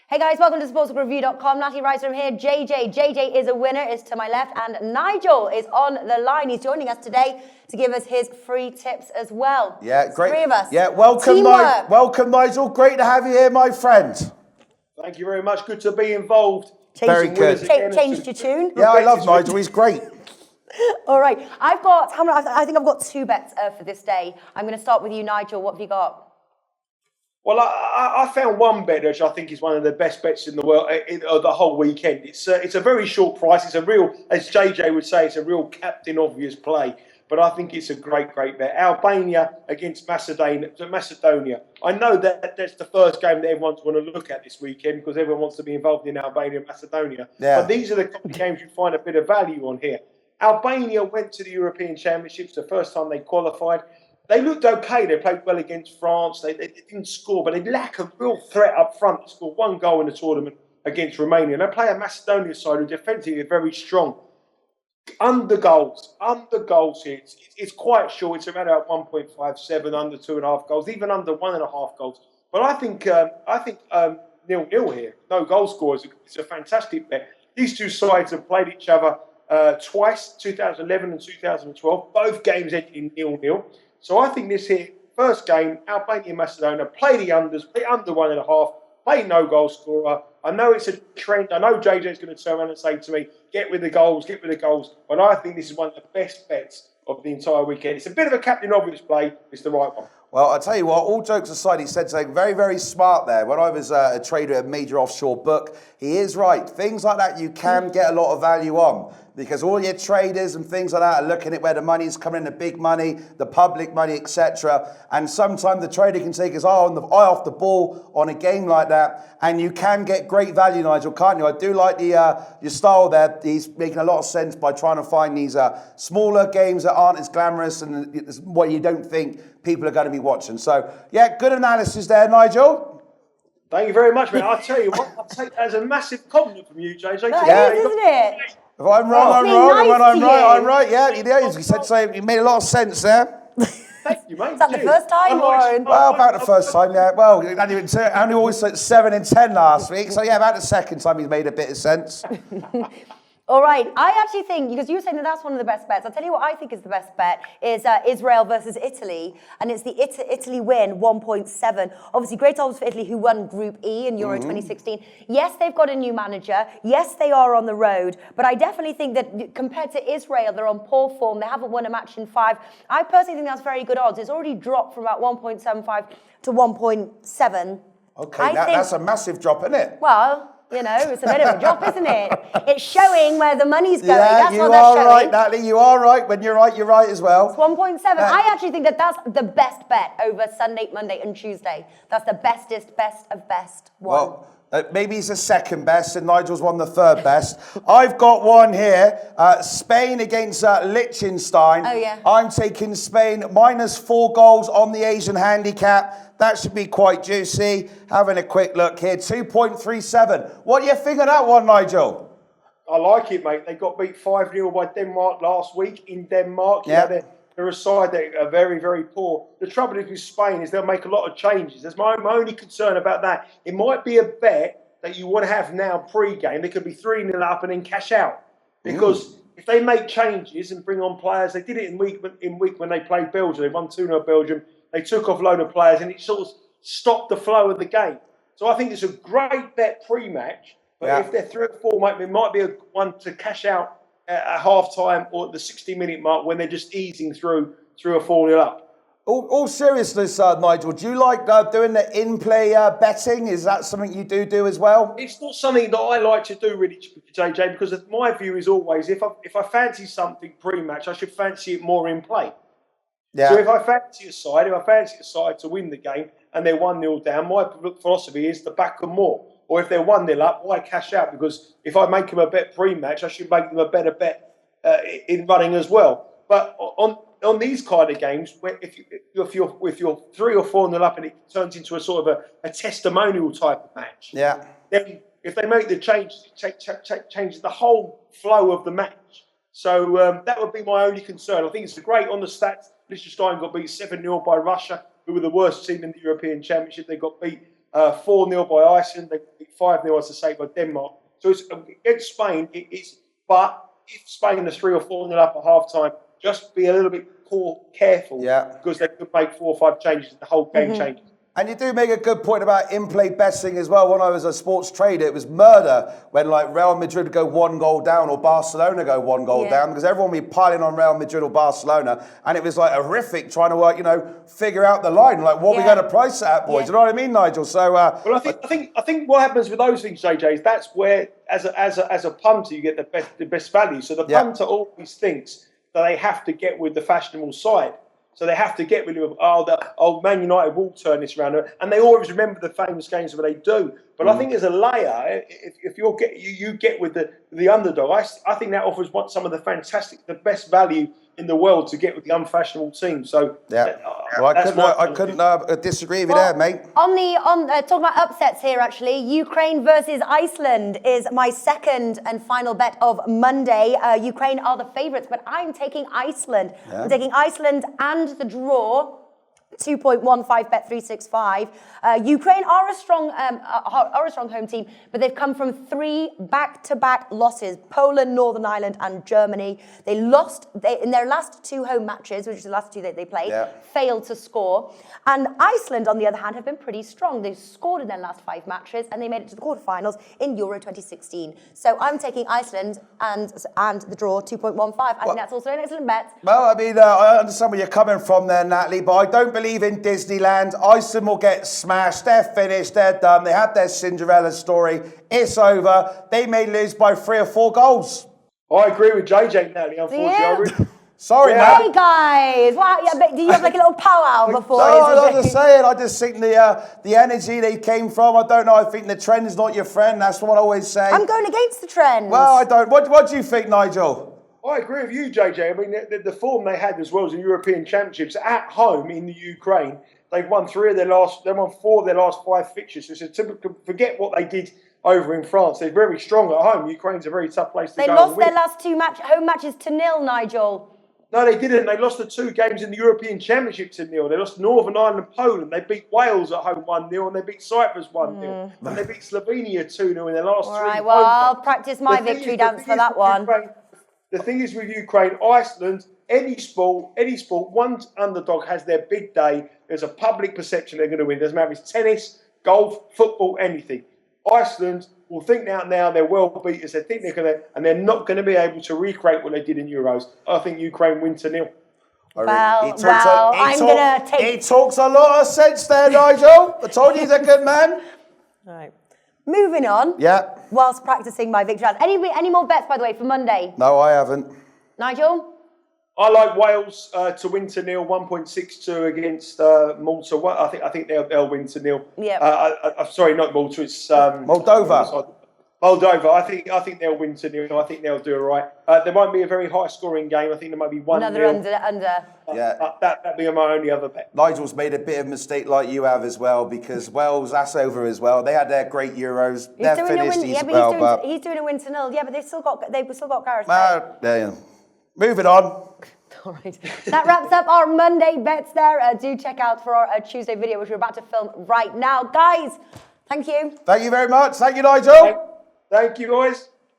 Hey guys, welcome to sportsbookreview.com. Natalie Reiser here. JJ is a winner, is to my left, and Nigel is on the line. He's joining us today to give us his free tips as well. Yeah, great. Three of us. Yeah, welcome, welcome, Nigel. Great to have you here, my friend. Thank you very much. Good to be involved. Very good. Changed your tune. Yeah, I love Nigel. He's great. All right, I think I've got two bets for this day. I'm going to start with you, Nigel. What have you got? Well, I found one bet which I think is one of the best bets in the world of the whole weekend. It's a very short price. It's a real, as JJ would say, it's a real captain obvious play. But I think it's a great bet. Albania against Macedonia. I know that that's the first game that everyone's going to look at this weekend because everyone wants to be involved in Albania and Macedonia. Yeah. But these are the games you find a bit of value on here. Albania went to the European Championships the first time they qualified. They looked okay. They played well against France. They didn't score, but they lack a real threat up front. They scored one goal in the tournament against Romania. And they play a Macedonia side who defensively are very strong. Under goals here. It's quite short. It's around about 1.57, under 2.5 goals, even under 1.5 goals. But I think 0-0 here. No goal scorers. It's a fantastic bet. These two sides have played each other twice, 2011 and 2012. Both games ended in 0-0. So I think this here, first game, Albania and Macedonia, play the unders, play under 1.5, play no goal scorer. I know it's a trend. I know JJ's going to turn around and say to me, get with the goals. But I think this is one of the best bets of the entire weekend. It's a bit of a captain obvious play. It's the right one. Well, I'll tell you what, all jokes aside, he said something very, very smart there. When I was a trader at a major offshore book, he is right. Things like that you can get a lot of value on because all your traders and things like that are looking at where the money's coming in, the big money, the public money, etc. And sometimes the trader can take his eye off the ball on a game like that, and you can get great value, Nigel, can't you? I do like your style there. He's making a lot of sense by trying to find these smaller games that aren't as glamorous and what you don't think people are going to be watching. So, yeah, good analysis there, Nigel. Thank you very much, man. I'll tell you what, I'll take that as a massive compliment from you, JJ. That is, isn't it? If I'm wrong, I'm wrong. When I'm right, I'm right. Yeah, he said so. He made a lot of sense there. Thank you, mate. Is that the first time? Well, about the first time, yeah. Well, I only always said 7 and 10 last week. So, yeah, about the second time he's made a bit of sense. All right, I actually think, because you were saying that that's one of the best bets, I'll tell you what I think is the best bet is Israel versus Italy, and it's the Italy win, 1.7. Obviously, great odds for Italy, who won Group E in Euro 2016. Yes, they've got a new manager. Yes, they are on the road, but I definitely think that compared to Israel, they're on poor form. They haven't won a match in 5. I personally think that's very good odds. It's already dropped from about 1.75 to 1.7. Okay, that's a massive drop, isn't it? Well, you know, it's a bit of a drop, isn't it? It's showing where the money's going. Yeah, that's you what they're are showing. right, Natalie. You are right. When you're right as well. It's 1.7. I actually think that that's the best bet over Sunday, Monday, and Tuesday. That's the best of best one. Well, maybe he's the second best, and Nigel's won the third best. I've got one here. Spain against Liechtenstein. Oh, yeah. I'm taking Spain -4 goals on the Asian handicap. That should be quite juicy. Having a quick look here, 2.37. What do you think of that one, Nigel? I like it, mate. They got beat 5-0 by Denmark last week in Denmark. Yeah. They're a side that are very, very poor. The trouble with Spain is they'll make a lot of changes. That's my only concern about that. It might be a bet that you want to have now pre-game. They could be 3-0 up and then cash out. Because if they make changes and bring on players, they did it in week when they played Belgium. They won 2-0 Belgium. They took off a load of players and it sort of stopped the flow of the game. So I think it's a great bet pre-match. But if they're 3 or 4, it might be one to cash out at half-time or at the 60-minute mark when they're just easing through 3 or 4-0 up. All seriousness, Nigel, do you like doing the in-play betting? Is that something you do as well? It's not something that I like to do, really, JJ, because my view is always if I fancy something pre-match, I should fancy it more in play. Yeah. So if I fancy a side to win the game and they're 1-0 down, my philosophy is to back them more. Or if they're 1-0 up, why cash out? Because if I make them a bet pre-match, I should make them a better bet in running as well. But on these kind of games, where if you're 3 or 4-0 up and it turns into a sort of a testimonial type of match, then if they make the change the whole flow of the match. So that would be my only concern. I think it's great on the stats. Liechtenstein got beat 7-0 by Russia, who were the worst team in the European Championship. They got beat 4-0 by Iceland. They beat 5-0, as I say, by Denmark. So it's against Spain. But if Spain is 3 or 4-0 up at half time, just be a little bit careful because they could make 4 or 5 changes and the whole game changes. And you do make a good point about in-play betting as well. When I was a sports trader, it was murder when like Real Madrid go 1 goal down or Barcelona go 1 goal down because everyone would be piling on Real Madrid or Barcelona, and it was like horrific trying to work, figure out the line, like what we going to price it at, boys. You know what I mean, Nigel? So, well, I think what happens with those things, JJ, is that's where as a punter you get the best value. So the punter always thinks that they have to get with the fashionable side. So they have to get rid of, Man United will turn this around. And they always remember the famous games where they do. But I think as a layer, if you get with the underdog, I think that offers some of the best value in the world to get with the unfashionable team. So I couldn't disagree with you there, mate. Talking about upsets here, actually, Ukraine versus Iceland is my second and final bet of Monday. Ukraine are the favourites, but I'm taking Iceland. Yeah. I'm taking Iceland and the draw. 2.15 bet 365. Ukraine are a strong home team, but they've come from 3 back-to-back losses: Poland, Northern Ireland, and Germany. They lost in their last 2 home matches, which is the last 2 that they played, failed to score. And Iceland, on the other hand, have been pretty strong. They've scored in their last 5 matches, and they made it to the quarterfinals in Euro 2016. So I'm taking Iceland and the draw 2.15. I think that's also an excellent bet. Well, I mean, I understand where you're coming from there, Natalie, but I don't believe in Disneyland. Iceland will get smashed. They're finished. They're done. They had their Cinderella story. It's over. They may lose by 3 or 4 goals. I agree with JJ, Natalie, unfortunately. Sorry, man. Hey, guys. Wow, do you have like a little powwow before? No, I was just saying. I just think the energy they came from, I don't know. I think the trend is not your friend. That's what I always say. I'm going against the trend. Well, I don't. What do you think, Nigel? I agree with you, JJ. I mean, the form they had as well as the European Championships at home in the Ukraine, they've won 4 of their last 5 fixtures. So to forget what they did over in France. They're very strong at home. Ukraine's a very tough place to go. They lost their last 2 home matches to 0, Nigel. No, they didn't. They lost the 2 games in the European Championship to 0. They lost Northern Ireland and Poland. They beat Wales at home 1-0, and they beat Cyprus 1-0. And they beat Slovenia 2-0 in their last 3. All right, well, I'll practice my victory dance for that one. Ukraine, the thing is with Ukraine, Iceland, any sport, one underdog has their big day. There's a public perception they're going to win. Doesn't matter if it's tennis, golf, football, anything. Iceland will think now they're world beaters. They think they're going to, and they're not going to be able to recreate what they did in Euros. I think Ukraine win 0. I'm going to take... He talks a lot of sense there, Nigel. I told you he's a good man. All right. Moving on. Yeah. Whilst practicing my victory dance. Any more bets, by the way, for Monday? No, I haven't. Nigel? I like Wales to win 0, 1.62 against Malta. I think they'll win 0. Yeah. Sorry, not Malta. It's Moldova. Moldova. I think they'll win 0. I think they'll do all right. There might be a very high scoring game. I think there might be 1-0. Another under. Yeah. That'd be my only other bet. Nigel's made a bit of a mistake like you have as well, because Wales, that's over as well. They had their great Euros. They're finished he's doing a win 0. Yeah, but they've still got Gareth Bale. Moving on. All right. That wraps up our Monday bets there. Do check out for our Tuesday video, which we're about to film right now. Guys, thank you. Thank you very much. Thank you, Nigel. Thank you, boys.